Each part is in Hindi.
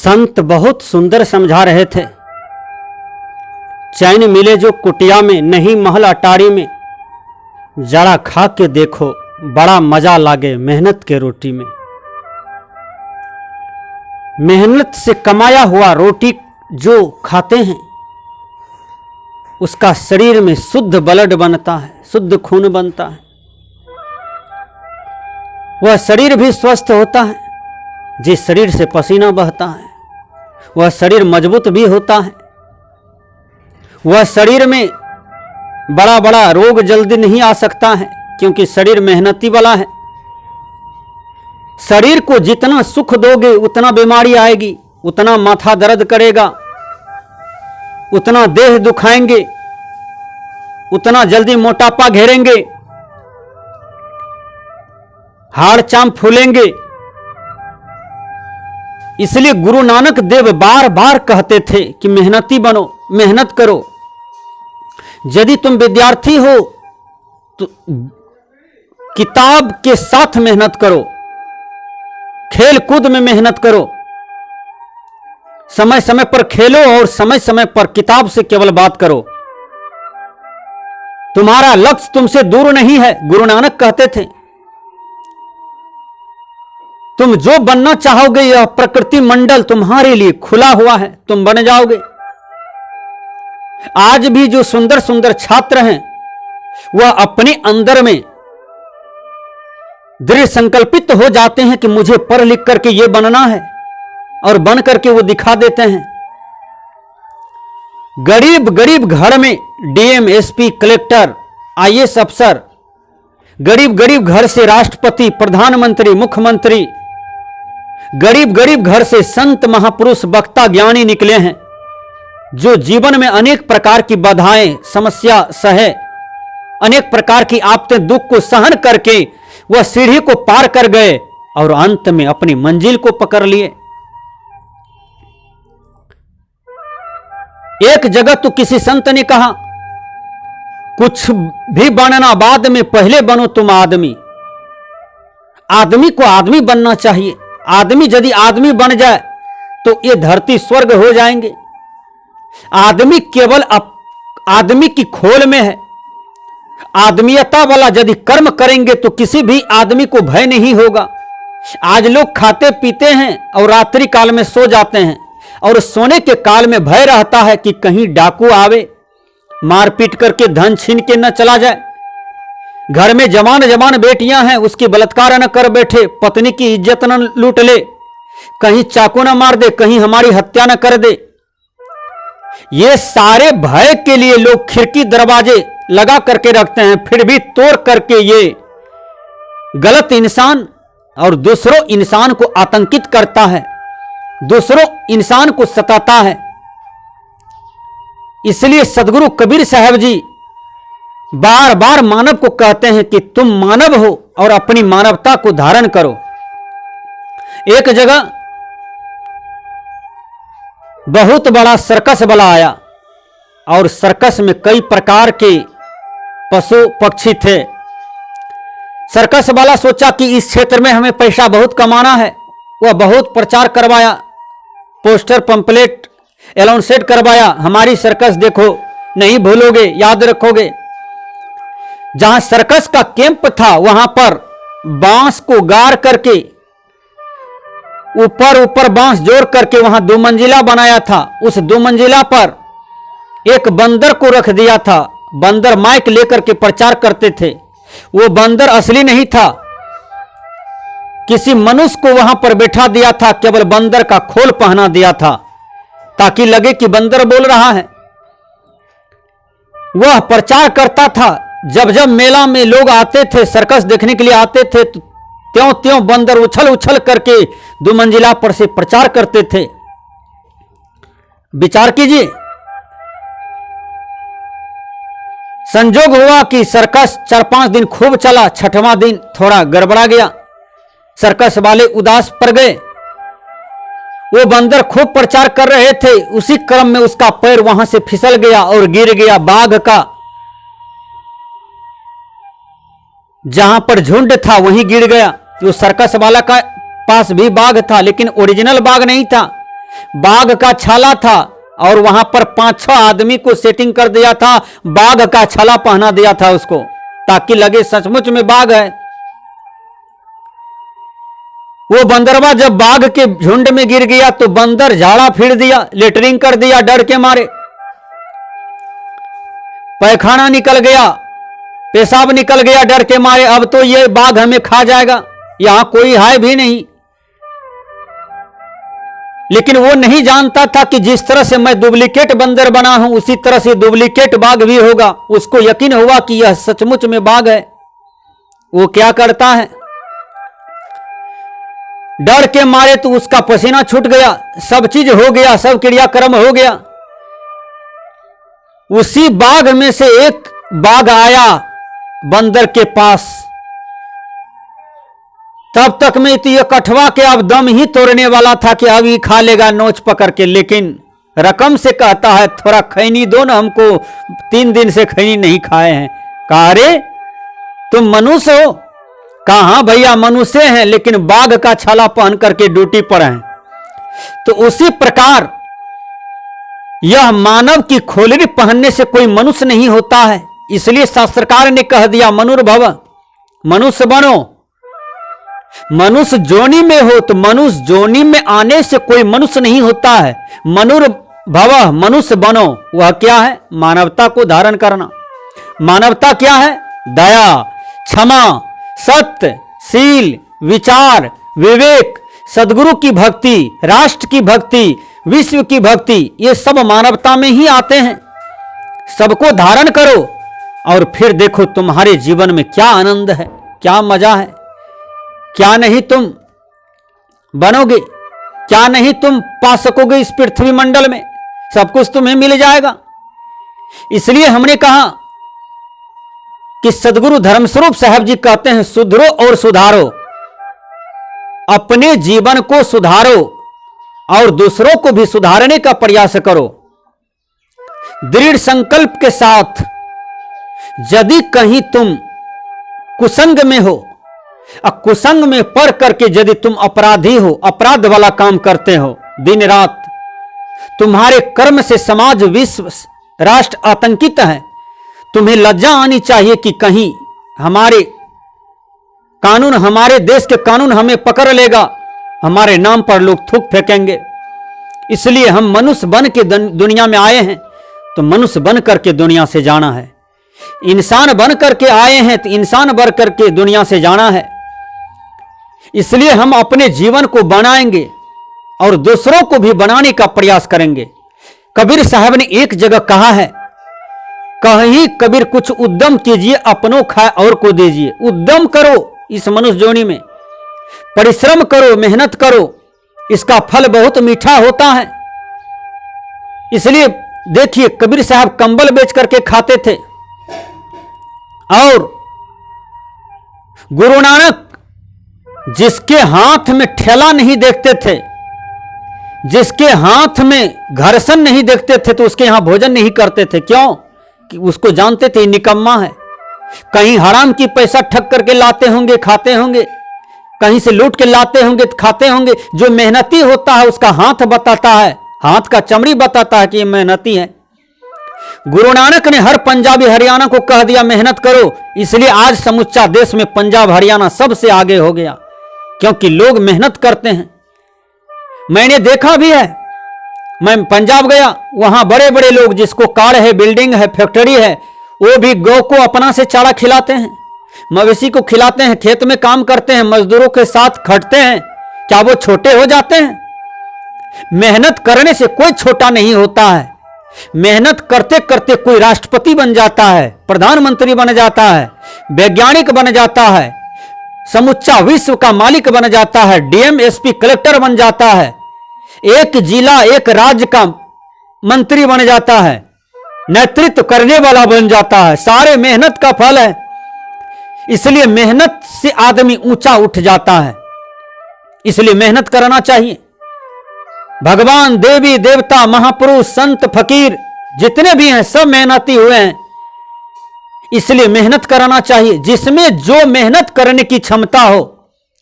संत बहुत सुंदर समझा रहे थे। चैन मिले जो कुटिया में, नहीं महल अटारी में। जरा खा के देखो, बड़ा मजा लागे मेहनत के रोटी में। मेहनत से कमाया हुआ रोटी जो खाते हैं, उसका शरीर में शुद्ध ब्लड बनता है, शुद्ध खून बनता है। वह शरीर भी स्वस्थ होता है। जिस शरीर से पसीना बहता है वह शरीर मजबूत भी होता है। वह शरीर में बड़ा बड़ा रोग जल्दी नहीं आ सकता है, क्योंकि शरीर मेहनती वाला है। शरीर को जितना सुख दोगे उतना बीमारी आएगी, उतना माथा दर्द करेगा, उतना देह दुखाएंगे, उतना जल्दी मोटापा घेरेंगे, हाड़ चाम फूलेंगे। इसलिए गुरु नानक देव बार बार कहते थे कि मेहनती बनो, मेहनत करो। यदि तुम विद्यार्थी हो तो किताब के साथ मेहनत करो, खेल कूद में मेहनत करो, समय समय पर खेलो और समय समय पर किताब से केवल बात करो। तुम्हारा लक्ष्य तुमसे दूर नहीं है। गुरु नानक कहते थे तुम जो बनना चाहोगे यह प्रकृति मंडल तुम्हारे लिए खुला हुआ है, तुम बन जाओगे। आज भी जो सुंदर सुंदर छात्र हैं वह अपने अंदर में दृढ़ संकल्पित हो जाते हैं कि मुझे पढ़ लिख करके यह बनना है, और बन करके वो दिखा देते हैं। गरीब गरीब घर में डीएम, एसपी, कलेक्टर, आईएएस अफसर, गरीब गरीब घर से राष्ट्रपति, प्रधानमंत्री, मुख्यमंत्री, गरीब गरीब घर से संत, महापुरुष, वक्ता, ज्ञानी निकले हैं, जो जीवन में अनेक प्रकार की बाधाएं, समस्या सहे, अनेक प्रकार की आपते, दुख को सहन करके वह सीढ़ी को पार कर गए और अंत में अपनी मंजिल को पकड़ लिए। एक जगह तो किसी संत ने कहा, कुछ भी बनना बाद में, पहले बनो तुम आदमी। आदमी को आदमी बनना चाहिए। आदमी यदि आदमी बन जाए तो ये धरती स्वर्ग हो जाएंगे। आदमी केवल आदमी की खोल में है। आदमीयता वाला यदि कर्म करेंगे तो किसी भी आदमी को भय नहीं होगा। आज लोग खाते पीते हैं और रात्रि काल में सो जाते हैं, और सोने के काल में भय रहता है कि कहीं डाकू आवे, मारपीट करके धन छीन के न चला जाए। घर में जवान जवान बेटियां हैं, उसकी बलात्कार न कर बैठे, पत्नी की इज्जत न लूट ले, कहीं चाकू न मार दे, कहीं हमारी हत्या न कर दे। ये सारे भय के लिए लोग खिड़की दरवाजे लगा करके रखते हैं, फिर भी तोड़ करके ये गलत इंसान और दूसरों इंसान को आतंकित करता है, दूसरों इंसान को सताता है। इसलिए सदगुरु कबीर साहब जी बार बार मानव को कहते हैं कि तुम मानव हो और अपनी मानवता को धारण करो। एक जगह बहुत बड़ा सर्कस वाला आया, और सर्कस में कई प्रकार के पशु पक्षी थे। सर्कस वाला सोचा कि इस क्षेत्र में हमें पैसा बहुत कमाना है। वह बहुत प्रचार करवाया, पोस्टर, पंपलेट, अनाउंसमेंट करवाया, हमारी सर्कस देखो, नहीं भूलोगे, याद रखोगे। जहां सर्कस का कैंप था वहां पर बांस को गाड़ करके ऊपर ऊपर बांस जोड़ करके वहां 2 मंजिला बनाया था। उस 2 मंजिला पर एक बंदर को रख दिया था। बंदर माइक लेकर के प्रचार करते थे। वो बंदर असली नहीं था, किसी मनुष्य को वहां पर बैठा दिया था, केवल बंदर का खोल पहना दिया था ताकि लगे कि बंदर बोल रहा है। वह प्रचार करता था। जब जब मेला में लोग आते थे, सर्कस देखने के लिए आते थे, तो त्यों त्यों बंदर उछल उछल करके 2 मंजिला पर से प्रचार करते थे। विचार कीजिए, संजोग हुआ कि सर्कस 4-5 दिन खूब चला, 6वां दिन थोड़ा गड़बड़ा गया। सर्कस वाले उदास पड़ गए। वो बंदर खूब प्रचार कर रहे थे, उसी क्रम में उसका पैर वहां से फिसल गया और गिर गया। बाघ का जहां पर झुंड था वहीं गिर गया। वो सर्कस वाला का पास भी बाघ था, लेकिन ओरिजिनल बाघ नहीं था। बाघ का छाला था और वहां पर 5-6 आदमी को सेटिंग कर दिया था, बाघ का छाला पहना दिया था उसको, ताकि लगे सचमुच में बाघ है। वो बंदरवा जब बाघ के झुंड में गिर गया तो बंदर झाड़ा फिर दिया, लेटरिंग कर दिया डर के मारे, पैखाना निकल गया, पेशाब निकल गया डर के मारे, अब तो ये बाघ हमें खा जाएगा, यहां कोई है भी नहीं। लेकिन वो नहीं जानता था कि जिस तरह से मैं डुप्लीकेट बंदर बना हूं उसी तरह से डुप्लीकेट बाघ भी होगा। उसको यकीन हुआ कि यह सचमुच में बाघ है। वो क्या करता है, डर के मारे तो उसका पसीना छूट गया, सब चीज हो गया, सब क्रियाक्रम हो गया। उसी बाघ में से एक बाघ आया बंदर के पास, तब तक में तो यह कठवा के अब दम ही तोड़ने वाला था कि अब ही खा लेगा नोच पकड़ के, लेकिन रकम से कहता है थोड़ा खैनी दो ना हमको, 3 दिन से खैनी नहीं खाए हैं। कहा अरे तुम मनुष्य हो? कहा हाँ भैया मनुष्य हैं, लेकिन बाघ का छाला पहन करके ड्यूटी पर हैं। तो उसी प्रकार यह मानव की खोलरी पहनने से कोई मनुष्य नहीं होता है। इसलिए शास्त्रकार ने कह दिया मनुर्भव, मनुष्य बनो। मनुष्य जोनी में हो तो मनुष्य जोनी में आने से कोई मनुष्य नहीं होता है। मनुर्भव, मनुष्य बनो। वह क्या है? मानवता को धारण करना। मानवता क्या है? दया, क्षमा, सत्य, शील, विचार, विवेक, सद्गुरु की भक्ति, राष्ट्र की भक्ति, विश्व की भक्ति, ये सब मानवता में ही आते हैं। सबको धारण करो और फिर देखो तुम्हारे जीवन में क्या आनंद है, क्या मजा है, क्या नहीं तुम बनोगे, क्या नहीं तुम पा सकोगे इस पृथ्वी मंडल में, सब कुछ तुम्हें मिल जाएगा। इसलिए हमने कहा कि सदगुरु धर्मस्वरूप साहब जी कहते हैं सुधरो और सुधारो, अपने जीवन को सुधारो और दूसरों को भी सुधारने का प्रयास करो। दृढ़ संकल्प के साथ यदि कहीं तुम कुसंग में हो, कुसंग में पड़ करके यदि तुम अपराधी हो, अपराध वाला काम करते हो दिन रात, तुम्हारे कर्म से समाज, विश्व, राष्ट्र आतंकित है, तुम्हें लज्जा आनी चाहिए कि कहीं हमारे कानून, हमारे देश के कानून हमें पकड़ लेगा, हमारे नाम पर लोग थूक फेंकेंगे। इसलिए हम मनुष्य बन के दुनिया में आए हैं तो मनुष्य बन करके दुनिया से जाना है। इंसान बन करके आए हैं तो इंसान बन करके दुनिया से जाना है। इसलिए हम अपने जीवन को बनाएंगे और दूसरों को भी बनाने का प्रयास करेंगे। कबीर साहब ने एक जगह कहा है, कहीं कबीर कुछ उद्यम कीजिए, अपनों खाए और को दीजिए। उद्यम करो इस मनुष्य जोनी में, परिश्रम करो, मेहनत करो, इसका फल बहुत मीठा होता है। इसलिए देखिए कबीर साहब कंबल बेच करके खाते थे और गुरु नानक जिसके हाथ में ठेला नहीं देखते थे, जिसके हाथ में घर्षण नहीं देखते थे, तो उसके यहां भोजन नहीं करते थे। क्यों? कि उसको जानते थे निकम्मा है, कहीं हराम की पैसा ठग करके लाते होंगे, खाते होंगे, कहीं से लूट के लाते होंगे, खाते होंगे। जो मेहनती होता है उसका हाथ बताता है, हाथ का चमड़ी बताता है कि ये मेहनती है। गुरु नानक ने हर पंजाबी हरियाणा को कह दिया मेहनत करो, इसलिए आज समूचा देश में पंजाब हरियाणा सबसे आगे हो गया, क्योंकि लोग मेहनत करते हैं। मैंने देखा भी है, मैं पंजाब गया, वहां बड़े बड़े लोग जिसको कार है, बिल्डिंग है, फैक्ट्री है, वो भी गौ को अपना से चारा खिलाते हैं, मवेशी को खिलाते हैं, खेत में काम करते हैं, मजदूरों के साथ खटते हैं। क्या वो छोटे हो जाते हैं? मेहनत करने से कोई छोटा नहीं होता है। मेहनत करते करते कोई राष्ट्रपति बन जाता है, प्रधानमंत्री बन जाता है, वैज्ञानिक बन जाता है, समुच्चा विश्व का मालिक बन जाता है, डीएम, एसपी, कलेक्टर बन जाता है, एक जिला, एक राज्य का मंत्री बन जाता है, नेतृत्व करने वाला बन जाता है। सारे मेहनत का फल है। इसलिए मेहनत से आदमी ऊंचा उठ जाता है। इसलिए मेहनत करना चाहिए। भगवान, देवी, देवता, महापुरुष, संत, फकीर जितने भी हैं सब मेहनती हुए हैं। इसलिए मेहनत कराना चाहिए। जिसमें जो मेहनत करने की क्षमता हो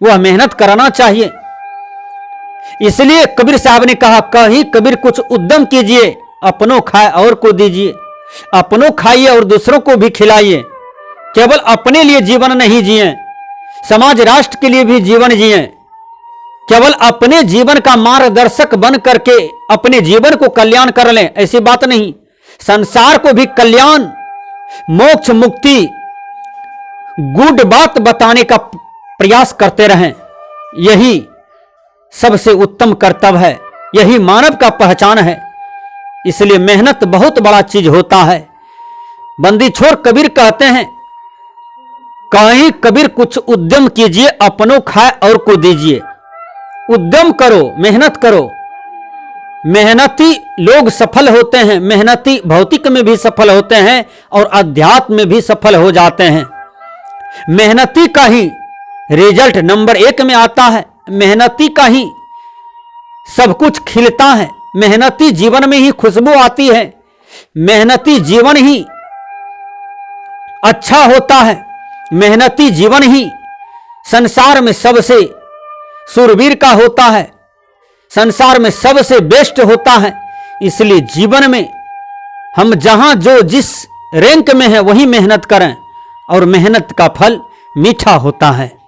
वह मेहनत कराना चाहिए। इसलिए कबीर साहब ने कहा, कहीं कबीर कुछ उद्यम कीजिए, अपनों खाए और को दीजिए, अपनों खाइए और दूसरों को भी खिलाइए। केवल अपने लिए जीवन नहीं जिए, समाज राष्ट्र के लिए भी जीवन जिए। केवल अपने जीवन का मार्गदर्शक बन करके अपने जीवन को कल्याण कर लें, ऐसी बात नहीं। संसार को भी कल्याण, मोक्ष, मुक्ति, गुड बात बताने का प्रयास करते रहें। यही सबसे उत्तम कर्तव्य है, यही मानव का पहचान है। इसलिए मेहनत बहुत बड़ा चीज होता है। बंदी छोड़ कबीर कहते हैं, कहीं कबीर कुछ उद्यम कीजिए, अपनों खाए और को दीजिए। उद्यम करो, मेहनत करो। मेहनती लोग सफल होते हैं, मेहनती भौतिक में भी सफल होते हैं और अध्यात्म में भी सफल हो जाते हैं। मेहनती का ही रिजल्ट नंबर 1 में आता है, मेहनती का ही सब कुछ खिलता है, मेहनती जीवन में ही खुशबू आती है, मेहनती जीवन ही अच्छा होता है, मेहनती जीवन ही संसार में सबसे शूरवीर का होता है, संसार में सबसे बेस्ट होता है। इसलिए जीवन में हम जहां जो जिस रैंक में है वही मेहनत करें और मेहनत का फल मीठा होता है।